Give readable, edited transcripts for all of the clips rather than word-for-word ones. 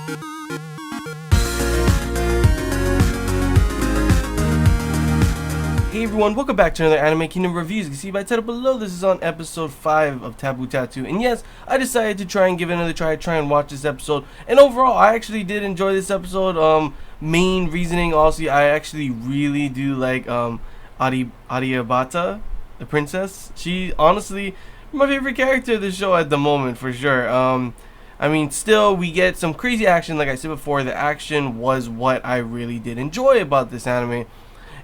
Hey everyone, welcome back to another Anime Kingdom Reviews. You can see by the title below, this is on episode 5 of Taboo Tattoo. And yes, I decided to try and give it another try and watch this episode. And overall, I actually did enjoy this episode. Main reasoning, also, I actually really do like Adiabata, the princess. She, honestly, my favorite character of the show at the moment, for sure. I mean, still, we get some crazy action. Like I said before, the action was what I really did enjoy about this anime.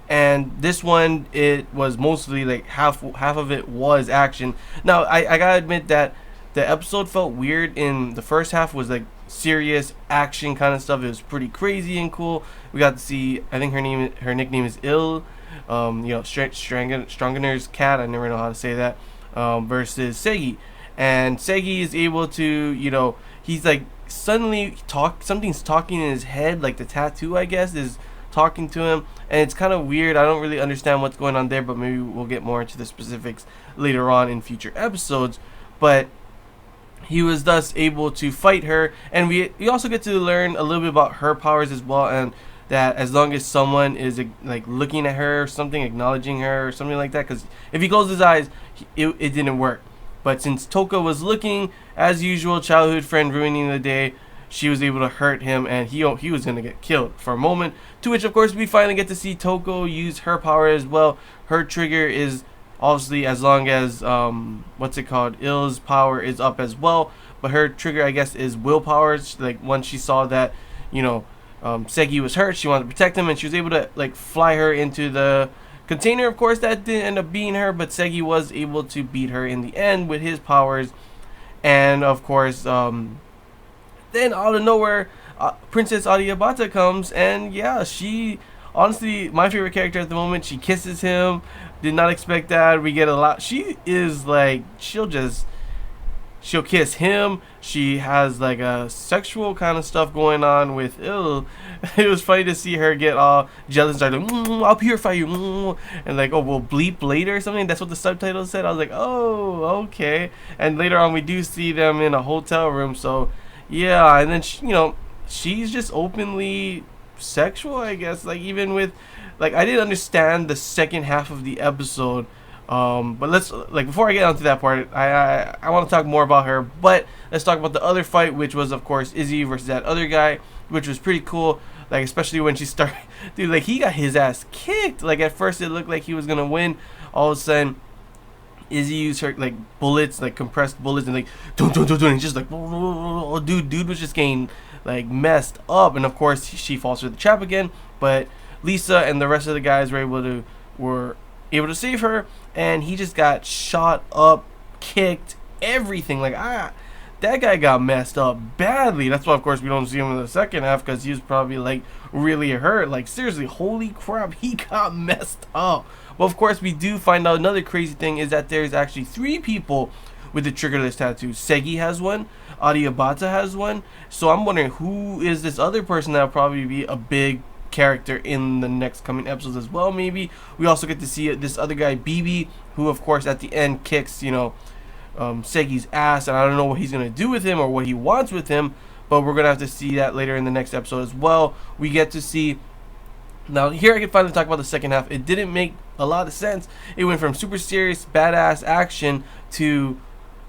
And this one, it was mostly like half of it was action. Now I gotta admit that the episode felt weird. In the first half was like serious action kind of stuff. It was pretty crazy and cool. We got to see, I think her nickname is Ill, Strongener's cat, I never know how to say that, versus Segi. And Segi is able to, he's like suddenly something's talking in his head, like the tattoo, I guess, is talking to him, and it's kind of weird. I don't really understand what's going on there, but maybe we'll get more into the specifics later on in future episodes. But he was thus able to fight her, and we also get to learn a little bit about her powers as well, and that as long as someone is like looking at her or something, acknowledging her or something like that, because if he closed his eyes, it didn't work. But since Toko was looking, as usual, childhood friend ruining the day, she was able to hurt him, and he was going to get killed for a moment. To which, of course, we finally get to see Toko use her power as well. Her trigger is obviously, as long as, Ill's power is up as well. But her trigger, I guess, is willpower. Like, once she saw that, Segi was hurt, she wanted to protect him, and she was able to, like, fly her into the container. Of course, that didn't end up being her, but Segi was able to beat her in the end with his powers. And, of course, then out of nowhere, Princess Adiabata comes, and yeah, she, honestly, my favorite character at the moment. She kisses him. Did not expect that. We get a lot. She is like, she'll kiss him. She has like a sexual kind of stuff going on with Ill. It was funny to see her get all jealous and start like, I'll purify you, and like, oh, we'll bleep later or something. That's what the subtitle said. I was like, oh, okay. And later on, we do see them in a hotel room. So yeah, and then she's just openly sexual, I guess. Like, even with, like, I didn't understand the second half of the episode. But let's, like, before I get onto that part, I want to talk more about her. But let's talk about the other fight, which was, of course, Izzy versus that other guy, which was pretty cool. Like, especially when she started, dude, like, he got his ass kicked. Like, at first it looked like he was gonna win. All of a sudden, Izzy used her, like, bullets, like compressed bullets, and like don't, and just like, dude was just getting like messed up. And of course she falls for the trap again, but Lisa and the rest of the guys were able to save her, and he just got shot up, kicked, everything. Like, that guy got messed up badly. That's why, of course, we don't see him in the second half, because he was probably like really hurt. Like, seriously, holy crap, he got messed up. Well, of course, we do find out another crazy thing is that there's actually 3 people with the triggerless tattoo. Segi has one, Adiabata has one. So I'm wondering, who is this other person that'll probably be a big character in the next coming episodes as well, maybe. We also get to see this other guy, BB, who, of course, at the end kicks, Segi's ass, and I don't know what he's going to do with him or what he wants with him, but we're going to have to see that later in the next episode as well. We get to see, now here I can finally talk about the second half. It didn't make a lot of sense. It went from super serious, badass action to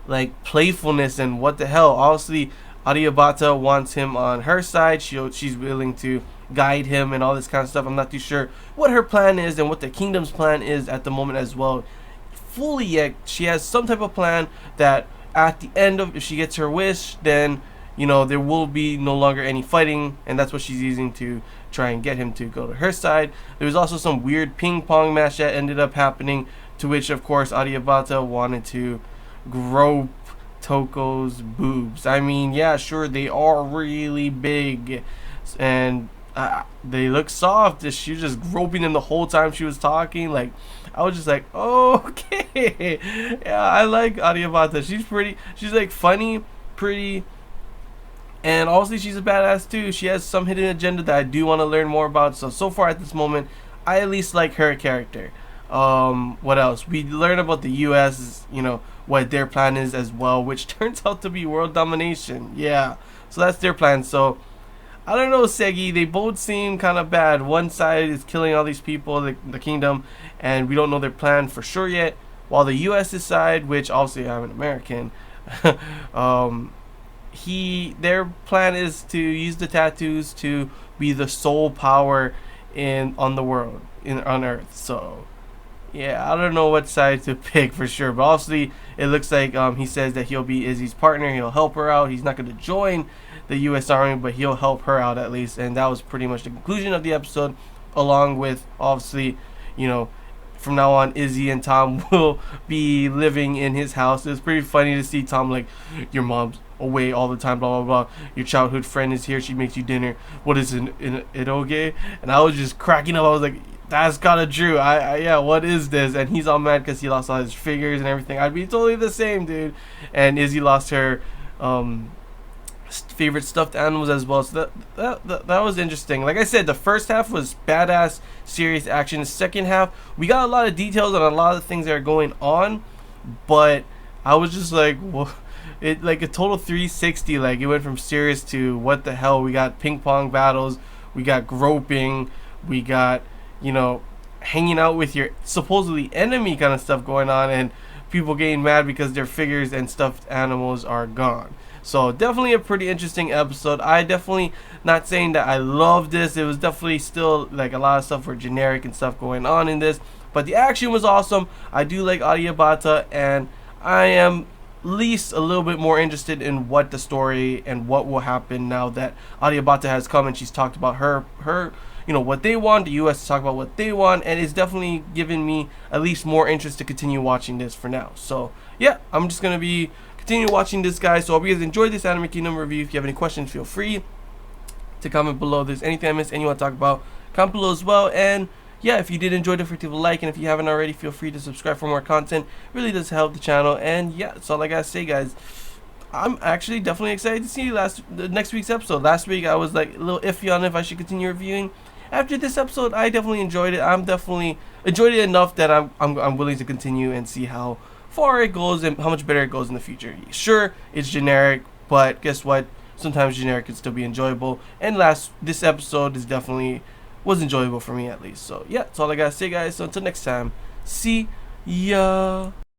like playfulness and what the hell. Obviously, Adiabata wants him on her side. She's willing to guide him and all this kind of stuff. I'm not too sure what her plan is and what the kingdom's plan is at the moment as well fully yet. She has some type of plan that at the end of, if she gets her wish, then there will be no longer any fighting, and that's what she's using to try and get him to go to her side. There was also some weird ping pong match that ended up happening, to which, of course, Adiabata wanted to grope Toko's boobs. I mean, yeah, sure, they are really big, and they look soft. She was just groping them the whole time she was talking. Like, I was just like, oh, okay. Yeah, I like Adiabata. She's pretty. She's like funny, pretty, and obviously she's a badass too. She has some hidden agenda that I do want to learn more about. So far at this moment, I at least like her character. What else? We learn about the U.S., what their plan is as well, which turns out to be world domination. Yeah, so that's their plan. So I don't know, Segi. They both seem kind of bad. One side is killing all these people, the kingdom, and we don't know their plan for sure yet. While the U.S.'s side, which obviously I'm an American, um, their plan is to use the tattoos to be the sole power in on the world on Earth. So yeah, I don't know what side to pick for sure, but obviously it looks like he says that he'll be Izzy's partner. He'll help her out. He's not going to join the U.S. Army, but he'll help her out at least. And that was pretty much the conclusion of the episode, along with obviously, you know, from now on, Izzy and Tom will be living in his house. It's pretty funny to see Tom like, your mom's away all the time, blah blah blah. Your childhood friend is here. She makes you dinner. What is it okay? And I was just cracking up. I was like, that's kind of true. Yeah, what is this? And he's all mad because he lost all his figures and everything. I'd be totally the same, dude. And Izzy lost her favorite stuffed animals as well. So that was interesting. Like I said, the first half was badass, serious action. The second half, we got a lot of details on a lot of things that are going on, but I was just like, well, it like a total 360. Like it went from serious to what the hell. We got ping pong battles, we got groping, we got, you know, hanging out with your supposedly enemy kind of stuff going on, and people getting mad because their figures and stuffed animals are gone. So definitely a pretty interesting episode. I definitely not saying that I love this. It was definitely still like a lot of stuff were generic and stuff going on in this, but the action was awesome. I do like Aryabhata, and I am least a little bit more interested in what the story and what will happen now that Aryabhata has come and she's talked about her you know, what they want. The US to talk about what they want, and it's definitely given me at least more interest to continue watching this for now. So yeah, I'm just gonna be continue watching this, guys. So I hope you guys enjoyed this Anime Kingdom review. If you have any questions, feel free to comment below. If there's anything I missed and you want to talk about, comment below as well. And yeah, if you did enjoy, don't forget to like, and if you haven't already, feel free to subscribe for more content. It really does help the channel. And yeah, that's all I gotta say, guys. I'm actually definitely excited to see the next week's episode. Last week I was like a little iffy on if I should continue reviewing. After this episode, I definitely enjoyed it. I'm definitely enjoyed it enough that I'm willing to continue and see how far it goes and how much better it goes in the future. Sure, it's generic, but guess what? Sometimes generic can still be enjoyable. And this episode was enjoyable for me at least. So yeah, that's all I gotta say, guys. So until next time, see ya.